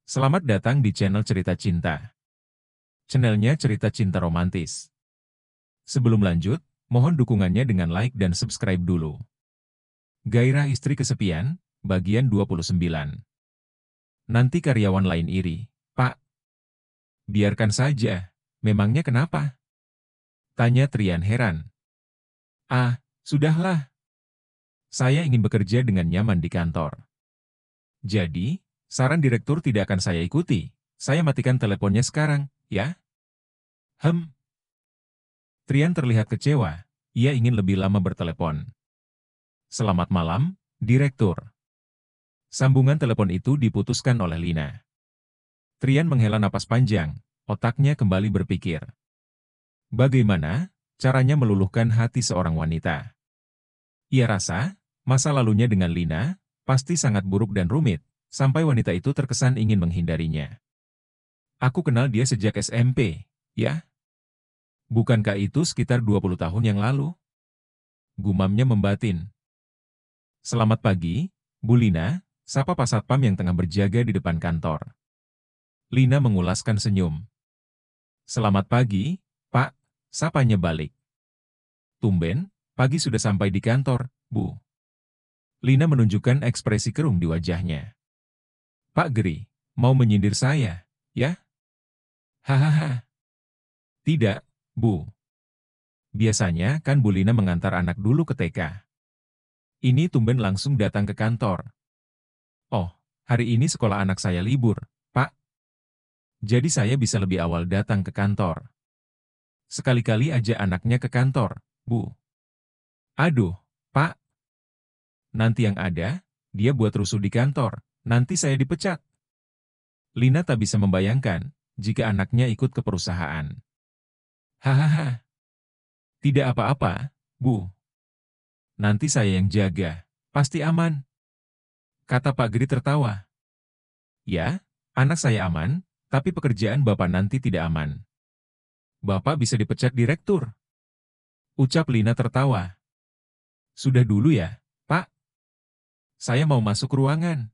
Selamat datang di channel Cerita Cinta. Channelnya cerita cinta romantis. Sebelum lanjut, mohon dukungannya dengan like dan subscribe dulu. Gairah istri kesepian, bagian 29. Nanti karyawan lain iri. Pak, biarkan saja. Memangnya kenapa? Tanya Trian heran. Ah, sudahlah. Saya ingin bekerja dengan nyaman di kantor. Jadi, saran direktur tidak akan saya ikuti. Saya matikan teleponnya sekarang, ya? Hem. Trian terlihat kecewa. Ia ingin lebih lama bertelepon. Selamat malam, Direktur. Sambungan telepon itu diputuskan oleh Lina. Trian menghela napas panjang, otaknya kembali berpikir. Bagaimana caranya meluluhkan hati seorang wanita? Ia rasa, masa lalunya dengan Lina, pasti sangat buruk dan rumit, sampai wanita itu terkesan ingin menghindarinya. Aku kenal dia sejak SMP, ya? Bukankah itu sekitar 20 tahun yang lalu? Gumamnya membatin. Selamat pagi, Bu Lina, sapa Pak Satpam yang tengah berjaga di depan kantor. Lina mengulaskan senyum. Selamat pagi, Pak, sapanya balik. Tumben, pagi sudah sampai di kantor, Bu. Lina menunjukkan ekspresi kerung di wajahnya. Pak Geri, mau menyindir saya, ya? Hahaha. Tidak, Bu. Biasanya kan Bu Lina mengantar anak dulu ke TK. Ini tumben langsung datang ke kantor. Oh, hari ini sekolah anak saya libur, Pak. Jadi saya bisa lebih awal datang ke kantor. Sekali-kali aja anaknya ke kantor, Bu. Aduh, Pak. Nanti yang ada, dia buat rusuh di kantor. Nanti saya dipecat. Lina tak bisa membayangkan jika anaknya ikut ke perusahaan. Hahaha. Tidak apa-apa, Bu. Nanti saya yang jaga. Pasti aman. Kata Pak Giri tertawa. Ya, anak saya aman, tapi pekerjaan Bapak nanti tidak aman. Bapak bisa dipecat direktur. Ucap Lina tertawa. Sudah dulu ya, Pak. Saya mau masuk ruangan.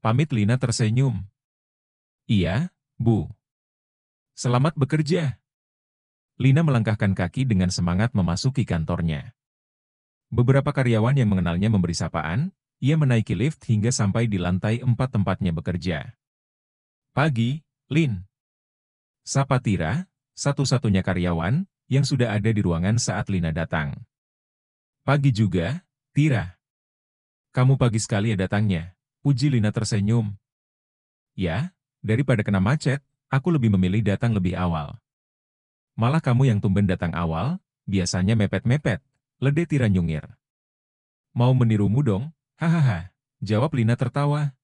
Pamit Lina tersenyum. Iya, Bu. Selamat bekerja. Lina melangkahkan kaki dengan semangat memasuki kantornya. Beberapa karyawan yang mengenalnya memberi sapaan, ia menaiki lift hingga sampai di lantai 4 tempatnya bekerja. Pagi, Lin. Sapa Tira, satu-satunya karyawan, yang sudah ada di ruangan saat Lina datang. Pagi juga, Tira. Kamu pagi sekali ya datangnya, puji Lina tersenyum. Ya, daripada kena macet, aku lebih memilih datang lebih awal. Malah kamu yang tumben datang awal, biasanya mepet-mepet, lede Tira nyungir. Mau menirumu dong, hahaha, jawab Lina tertawa.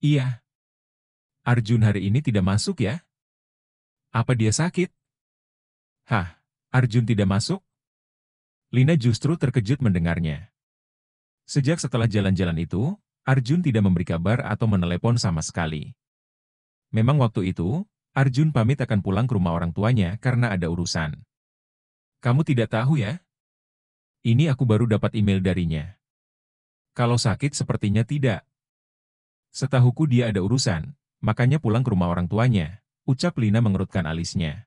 Iya. Arjun hari ini tidak masuk ya? Apa dia sakit? Hah, Arjun tidak masuk? Lina justru terkejut mendengarnya. Sejak setelah jalan-jalan itu, Arjun tidak memberi kabar atau menelepon sama sekali. Memang waktu itu, Arjun pamit akan pulang ke rumah orang tuanya karena ada urusan. Kamu tidak tahu ya? Ini aku baru dapat email darinya. Kalau sakit sepertinya tidak. Setahuku dia ada urusan, makanya pulang ke rumah orang tuanya, ucap Lina mengerutkan alisnya.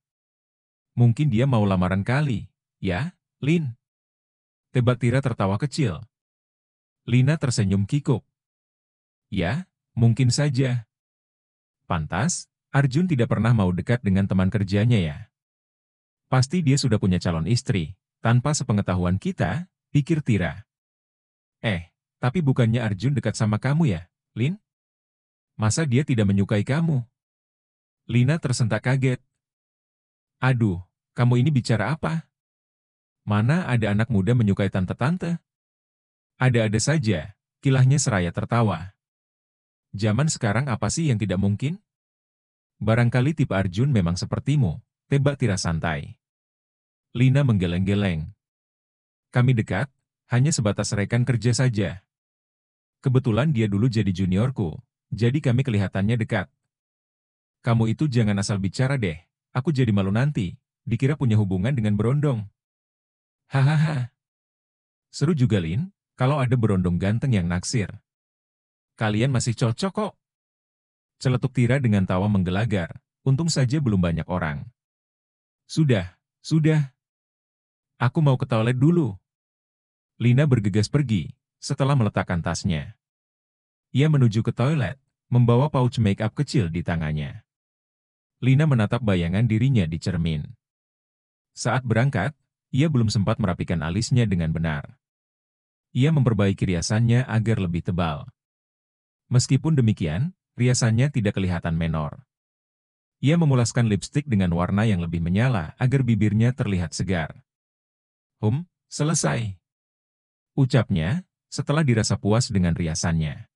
Mungkin dia mau lamaran kali, ya, Lin? Tebak Tira tertawa kecil. Lina tersenyum kikuk. Ya, mungkin saja. Pantas, Arjun tidak pernah mau dekat dengan teman kerjanya ya. Pasti dia sudah punya calon istri, tanpa sepengetahuan kita, pikir Tira. Tapi bukannya Arjun dekat sama kamu ya, Lin? Masa dia tidak menyukai kamu? Lina tersentak kaget. Aduh, kamu ini bicara apa? Mana ada anak muda menyukai tante-tante? Ada-ada saja, kilahnya seraya tertawa. Zaman sekarang apa sih yang tidak mungkin? Barangkali tipe Arjun memang sepertimu, tebak Tira santai. Lina menggeleng-geleng. Kami dekat, hanya sebatas rekan kerja saja. Kebetulan dia dulu jadi juniorku, jadi kami kelihatannya dekat. Kamu itu jangan asal bicara deh, aku jadi malu nanti, dikira punya hubungan dengan berondong. Hahaha. Seru juga Lin, kalau ada berondong ganteng yang naksir. Kalian masih cocok kok. Celetuk Tira dengan tawa menggelagar, untung saja belum banyak orang. Sudah, sudah. Aku mau ke toilet dulu. Lina bergegas pergi, setelah meletakkan tasnya. Ia menuju ke toilet, membawa pouch make up kecil di tangannya. Lina menatap bayangan dirinya di cermin. Saat berangkat, ia belum sempat merapikan alisnya dengan benar. Ia memperbaiki riasannya agar lebih tebal. Meskipun demikian, riasannya tidak kelihatan menor. Ia memulaskan lipstik dengan warna yang lebih menyala agar bibirnya terlihat segar. Selesai. Ucapnya, setelah dirasa puas dengan riasannya.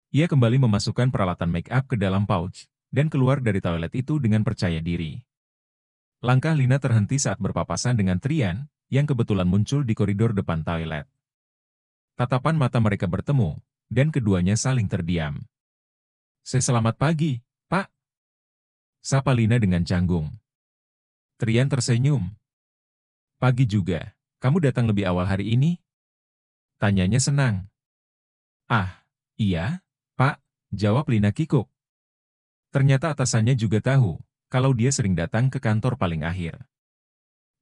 Ia kembali memasukkan peralatan make up ke dalam pouch, dan keluar dari toilet itu dengan percaya diri. Langkah Lina terhenti saat berpapasan dengan Trian, yang kebetulan muncul di koridor depan toilet. Tatapan mata mereka bertemu, dan keduanya saling terdiam. Selamat pagi, Pak. Sapa Lina dengan canggung. Trian tersenyum. Pagi juga, kamu datang lebih awal hari ini? Tanyanya senang. Ah, iya, Pak, jawab Lina kikuk. Ternyata atasannya juga tahu, kalau dia sering datang ke kantor paling akhir.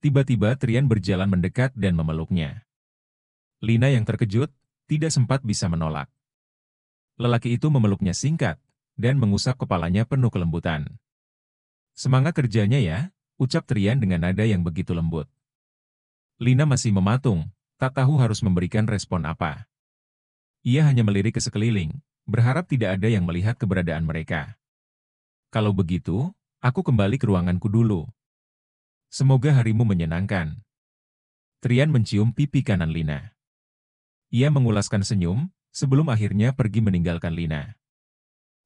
Tiba-tiba Trian berjalan mendekat dan memeluknya. Lina yang terkejut, tidak sempat bisa menolak. Lelaki itu memeluknya singkat, dan mengusap kepalanya penuh kelembutan. Semangat kerjanya ya, ucap Trian dengan nada yang begitu lembut. Lina masih mematung, tak tahu harus memberikan respon apa. Ia hanya melirik ke sekeliling, berharap tidak ada yang melihat keberadaan mereka. Kalau begitu, aku kembali ke ruanganku dulu. Semoga harimu menyenangkan. Trian mencium pipi kanan Lina. Ia mengulaskan senyum, sebelum akhirnya pergi meninggalkan Lina.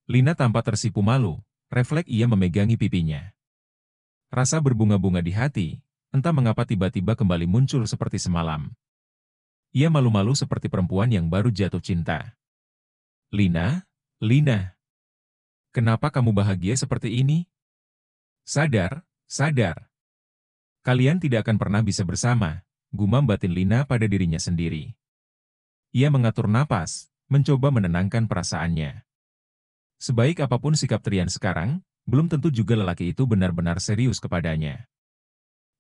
Lina tampak tersipu malu, refleks ia memegangi pipinya. Rasa berbunga-bunga di hati, entah mengapa tiba-tiba kembali muncul seperti semalam. Ia malu-malu seperti perempuan yang baru jatuh cinta. Lina, kenapa kamu bahagia seperti ini? Sadar, sadar. Kalian tidak akan pernah bisa bersama, gumam batin Lina pada dirinya sendiri. Ia mengatur napas, mencoba menenangkan perasaannya. Sebaik apapun sikap Trian sekarang, belum tentu juga lelaki itu benar-benar serius kepadanya.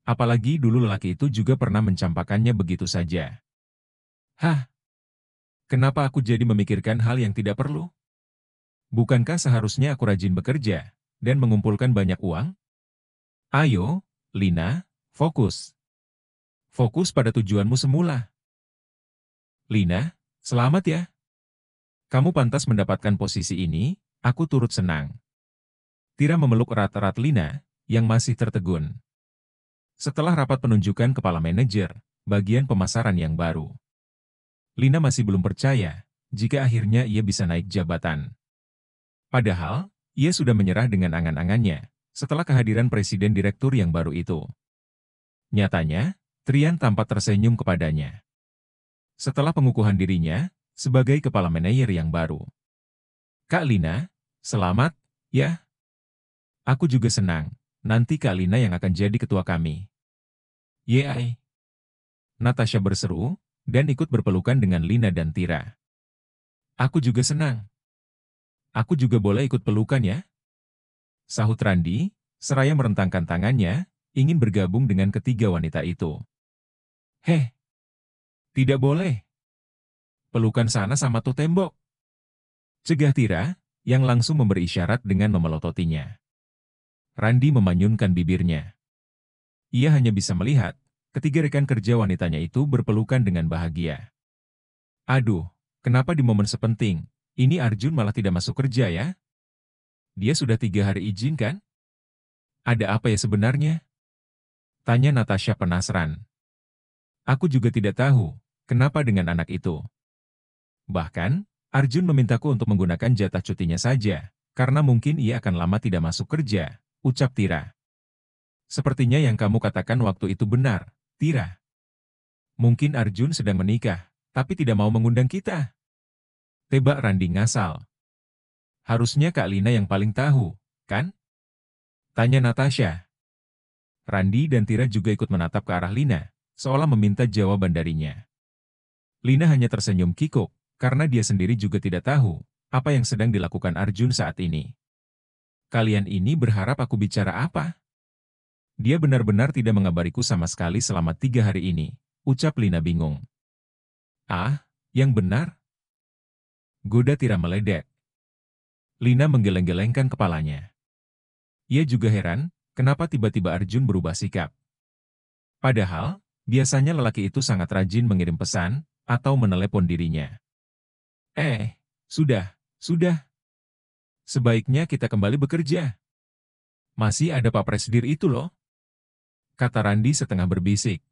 Apalagi dulu lelaki itu juga pernah mencampakkannya begitu saja. Hah? Kenapa aku jadi memikirkan hal yang tidak perlu? Bukankah seharusnya aku rajin bekerja, dan mengumpulkan banyak uang? Ayo, Lina, fokus. Fokus pada tujuanmu semula. Lina, selamat ya. Kamu pantas mendapatkan posisi ini, aku turut senang. Tira memeluk erat-erat Lina, yang masih tertegun. Setelah rapat penunjukan kepala manajer, bagian pemasaran yang baru. Lina masih belum percaya, jika akhirnya ia bisa naik jabatan. Padahal, ia sudah menyerah dengan angan-angannya, setelah kehadiran presiden direktur yang baru itu. Nyatanya, Trian tampak tersenyum kepadanya. Setelah pengukuhan dirinya, sebagai kepala manajer yang baru. Kak Lina, selamat, ya. Aku juga senang, nanti Kak Lina yang akan jadi ketua kami. Yeay. Natasha berseru, dan ikut berpelukan dengan Lina dan Tira. Aku juga senang. Aku juga boleh ikut pelukan ya? Sahut Randi, seraya merentangkan tangannya, ingin bergabung dengan ketiga wanita itu. Heh, tidak boleh. Pelukan sana sama tuh tembok. Cegah Tira, yang langsung memberi isyarat dengan memelototinya. Randi memanyunkan bibirnya. Ia hanya bisa melihat, ketiga rekan kerja wanitanya itu berpelukan dengan bahagia. Aduh, kenapa di momen sepenting, ini Arjun malah tidak masuk kerja ya? Dia sudah 3 hari izin kan? Ada apa ya sebenarnya? Tanya Natasha penasaran. Aku juga tidak tahu, kenapa dengan anak itu. Bahkan, Arjun memintaku untuk menggunakan jatah cutinya saja, karena mungkin ia akan lama tidak masuk kerja, ucap Tira. Sepertinya yang kamu katakan waktu itu benar, Tira. Mungkin Arjun sedang menikah, tapi tidak mau mengundang kita. Tebak Randi ngasal. Harusnya Kak Lina yang paling tahu, kan? Tanya Natasha. Randi dan Tira juga ikut menatap ke arah Lina, seolah meminta jawaban darinya. Lina hanya tersenyum kikuk, karena dia sendiri juga tidak tahu apa yang sedang dilakukan Arjun saat ini. Kalian ini berharap aku bicara apa? Dia benar-benar tidak mengabariku sama sekali selama 3 hari ini, ucap Lina bingung. Ah, yang benar? Goda Tira meledek. Lina menggeleng-gelengkan kepalanya. Ia juga heran, kenapa tiba-tiba Arjun berubah sikap. Padahal, biasanya lelaki itu sangat rajin mengirim pesan, atau menelepon dirinya. Sudah. Sebaiknya kita kembali bekerja. Masih ada Pak Presdir itu loh, kata Randi setengah berbisik.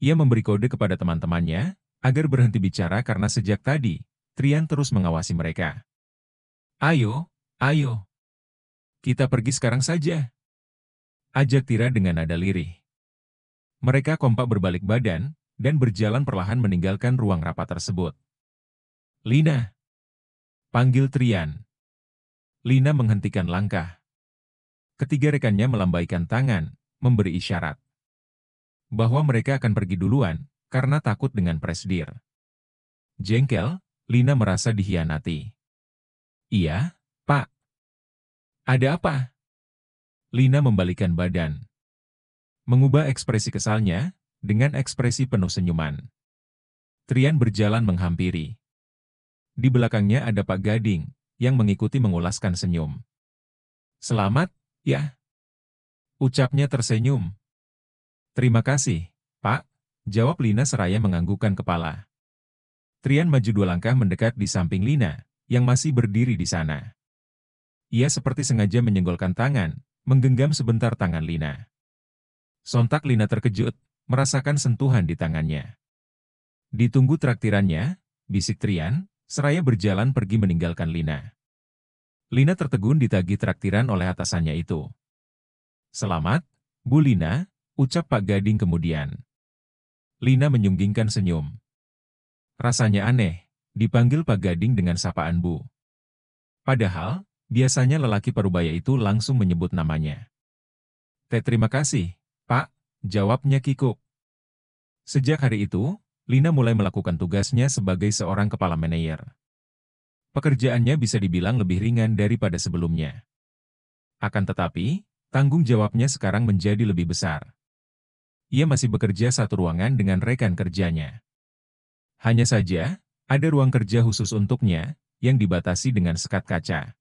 Ia memberi kode kepada teman-temannya, agar berhenti bicara karena sejak tadi, Trian terus mengawasi mereka. Ayo, kita pergi sekarang saja, ajak Tira dengan nada lirih. Mereka kompak berbalik badan, dan berjalan perlahan meninggalkan ruang rapat tersebut. Lina, panggil Trian. Lina menghentikan langkah. Ketiga rekannya melambaikan tangan, memberi isyarat bahwa mereka akan pergi duluan, karena takut dengan Presdir. Jengkel, Lina merasa dikhianati. Iya, Pak. Ada apa? Lina membalikkan badan. Mengubah ekspresi kesalnya, dengan ekspresi penuh senyuman. Trian berjalan menghampiri. Di belakangnya ada Pak Gading, yang mengikuti mengulaskan senyum. Selamat, ya? Ucapnya tersenyum. Terima kasih, Pak, jawab Lina seraya menganggukkan kepala. Trian maju 2 langkah mendekat di samping Lina, yang masih berdiri di sana. Ia seperti sengaja menyenggolkan tangan, menggenggam sebentar tangan Lina. Sontak Lina terkejut, merasakan sentuhan di tangannya. Ditunggu traktirannya, bisik Trian, seraya berjalan pergi meninggalkan Lina. Lina tertegun ditagih traktiran oleh atasannya itu. Selamat, Bu Lina, ucap Pak Gading kemudian. Lina menyunggingkan senyum. Rasanya aneh, dipanggil Pak Gading dengan sapaan Bu. Padahal, biasanya lelaki parubaya itu langsung menyebut namanya. Terima kasih, Pak, jawabnya kikuk. Sejak hari itu, Lina mulai melakukan tugasnya sebagai seorang kepala manajer. Pekerjaannya bisa dibilang lebih ringan daripada sebelumnya. Akan tetapi, tanggung jawabnya sekarang menjadi lebih besar. Ia masih bekerja satu ruangan dengan rekan kerjanya. Hanya saja, ada ruang kerja khusus untuknya, yang dibatasi dengan sekat kaca.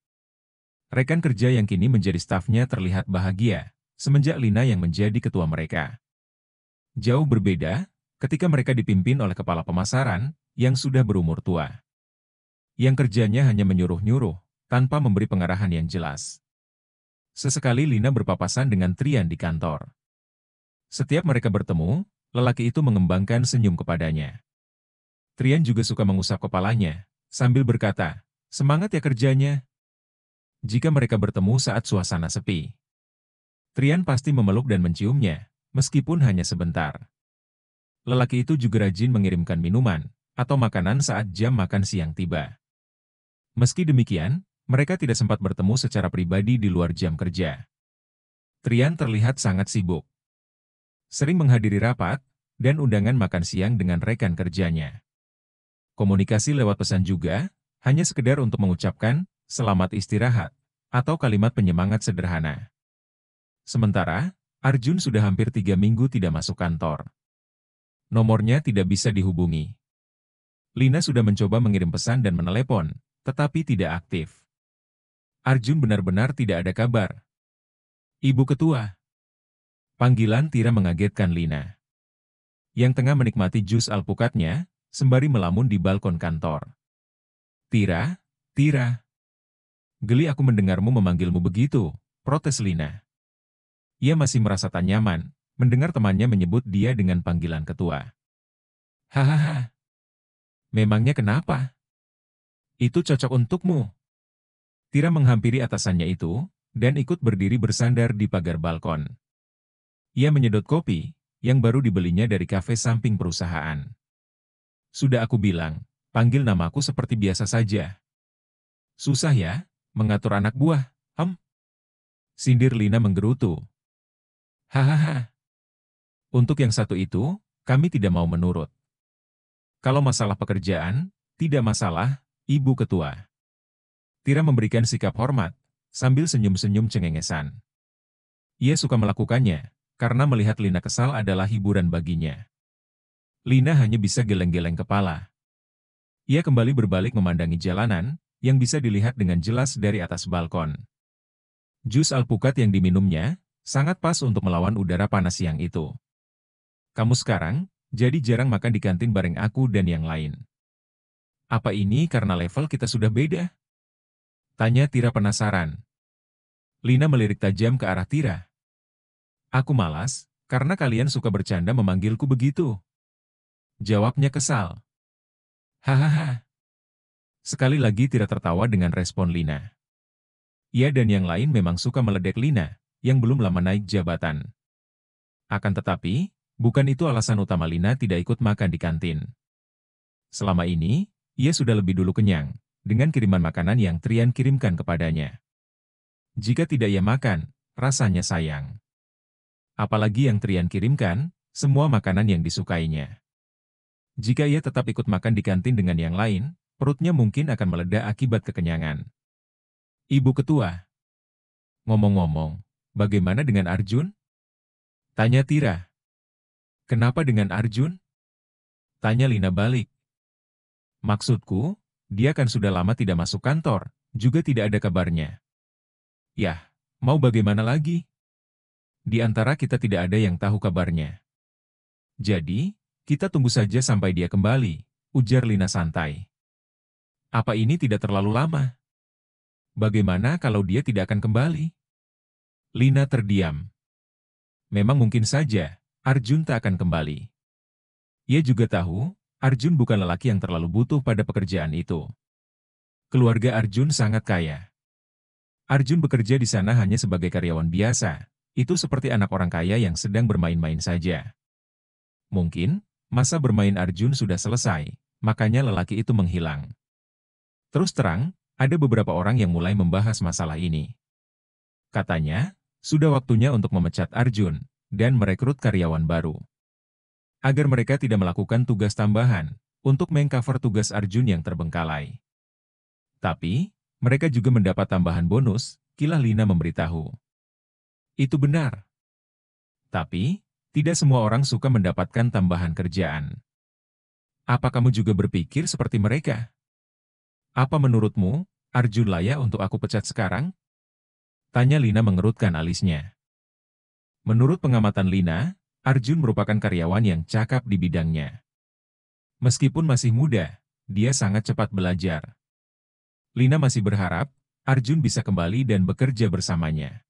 Rekan kerja yang kini menjadi stafnya terlihat bahagia, semenjak Lina yang menjadi ketua mereka. Jauh berbeda, ketika mereka dipimpin oleh kepala pemasaran, yang sudah berumur tua. Yang kerjanya hanya menyuruh-nyuruh, tanpa memberi pengarahan yang jelas. Sesekali Lina berpapasan dengan Trian di kantor. Setiap mereka bertemu, lelaki itu mengembangkan senyum kepadanya. Trian juga suka mengusap kepalanya, sambil berkata, semangat ya kerjanya. Jika mereka bertemu saat suasana sepi, Trian pasti memeluk dan menciumnya, meskipun hanya sebentar. Lelaki itu juga rajin mengirimkan minuman, atau makanan saat jam makan siang tiba. Meski demikian, mereka tidak sempat bertemu secara pribadi di luar jam kerja. Trian terlihat sangat sibuk. Sering menghadiri rapat, dan undangan makan siang dengan rekan kerjanya. Komunikasi lewat pesan juga, hanya sekedar untuk mengucapkan, selamat istirahat, atau kalimat penyemangat sederhana. Sementara, Arjun sudah hampir 3 minggu tidak masuk kantor. Nomornya tidak bisa dihubungi. Lina sudah mencoba mengirim pesan dan menelepon, tetapi tidak aktif. Arjun benar-benar tidak ada kabar. Ibu Ketua. Panggilan Tira mengagetkan Lina, yang tengah menikmati jus alpukatnya, sembari melamun di balkon kantor. Tira. Geli aku mendengarmu memanggilmu begitu, protes Lina. Ia masih merasa tak nyaman, mendengar temannya menyebut dia dengan panggilan ketua. Hahaha. Memangnya kenapa? Itu cocok untukmu. Tira menghampiri atasannya itu, dan ikut berdiri bersandar di pagar balkon. Ia menyedot kopi, yang baru dibelinya dari kafe samping perusahaan. Sudah aku bilang, panggil namaku seperti biasa saja. Susah ya, mengatur anak buah, Sindir Lina menggerutu. Hahaha. Untuk yang satu itu, kami tidak mau menurut. Kalau masalah pekerjaan, tidak masalah, Ibu Ketua. Tira memberikan sikap hormat, sambil senyum-senyum cengengesan. Ia suka melakukannya, karena melihat Lina kesal adalah hiburan baginya. Lina hanya bisa geleng-geleng kepala. Ia kembali berbalik memandangi jalanan, yang bisa dilihat dengan jelas dari atas balkon. Jus alpukat yang diminumnya, sangat pas untuk melawan udara panas siang itu. Kamu sekarang, jadi jarang makan di kantin bareng aku dan yang lain. Apa ini karena level kita sudah beda? Tanya Tira penasaran. Lina melirik tajam ke arah Tira. Aku malas, karena kalian suka bercanda memanggilku begitu. Jawabnya kesal. Hahaha. Sekali lagi Tira tertawa dengan respon Lina. Ia dan yang lain memang suka meledek Lina, yang belum lama naik jabatan. Akan tetapi, bukan itu alasan utama Lina tidak ikut makan di kantin. Selama ini, ia sudah lebih dulu kenyang, dengan kiriman makanan yang Trian kirimkan kepadanya. Jika tidak ia makan, rasanya sayang. Apalagi yang Trian kirimkan, semua makanan yang disukainya. Jika ia tetap ikut makan di kantin dengan yang lain, perutnya mungkin akan meledak akibat kekenyangan. Ibu Ketua. Ngomong-ngomong, bagaimana dengan Arjun? Tanya Tira. Kenapa dengan Arjun? Tanya Lina balik. Maksudku, dia kan sudah lama tidak masuk kantor, juga tidak ada kabarnya. Yah, mau bagaimana lagi? Di antara kita tidak ada yang tahu kabarnya. Jadi, kita tunggu saja sampai dia kembali, ujar Lina santai. Apa ini tidak terlalu lama? Bagaimana kalau dia tidak akan kembali? Lina terdiam. Memang mungkin saja, Arjun tak akan kembali. Ia juga tahu, Arjun bukan lelaki yang terlalu butuh pada pekerjaan itu. Keluarga Arjun sangat kaya. Arjun bekerja di sana hanya sebagai karyawan biasa, itu seperti anak orang kaya yang sedang bermain-main saja. Mungkin, masa bermain Arjun sudah selesai, makanya lelaki itu menghilang. Terus terang, ada beberapa orang yang mulai membahas masalah ini. Katanya, sudah waktunya untuk memecat Arjun, dan merekrut karyawan baru. Agar mereka tidak melakukan tugas tambahan, untuk mengcover tugas Arjun yang terbengkalai. Tapi, mereka juga mendapat tambahan bonus, kilah Lina memberitahu. Itu benar. Tapi, tidak semua orang suka mendapatkan tambahan kerjaan. Apa kamu juga berpikir seperti mereka? Apa menurutmu, Arjun layak untuk aku pecat sekarang? Tanya Lina mengerutkan alisnya. Menurut pengamatan Lina, Arjun merupakan karyawan yang cakap di bidangnya. Meskipun masih muda, dia sangat cepat belajar. Lina masih berharap, Arjun bisa kembali dan bekerja bersamanya.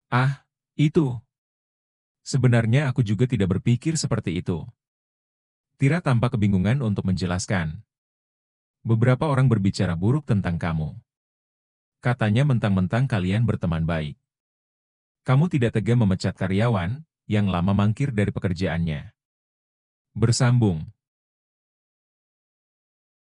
Ah, itu. Sebenarnya aku juga tidak berpikir seperti itu. Tira tampak kebingungan untuk menjelaskan. Beberapa orang berbicara buruk tentang kamu. Katanya mentang-mentang kalian berteman baik. Kamu tidak tega memecat karyawan yang lama mangkir dari pekerjaannya. Bersambung.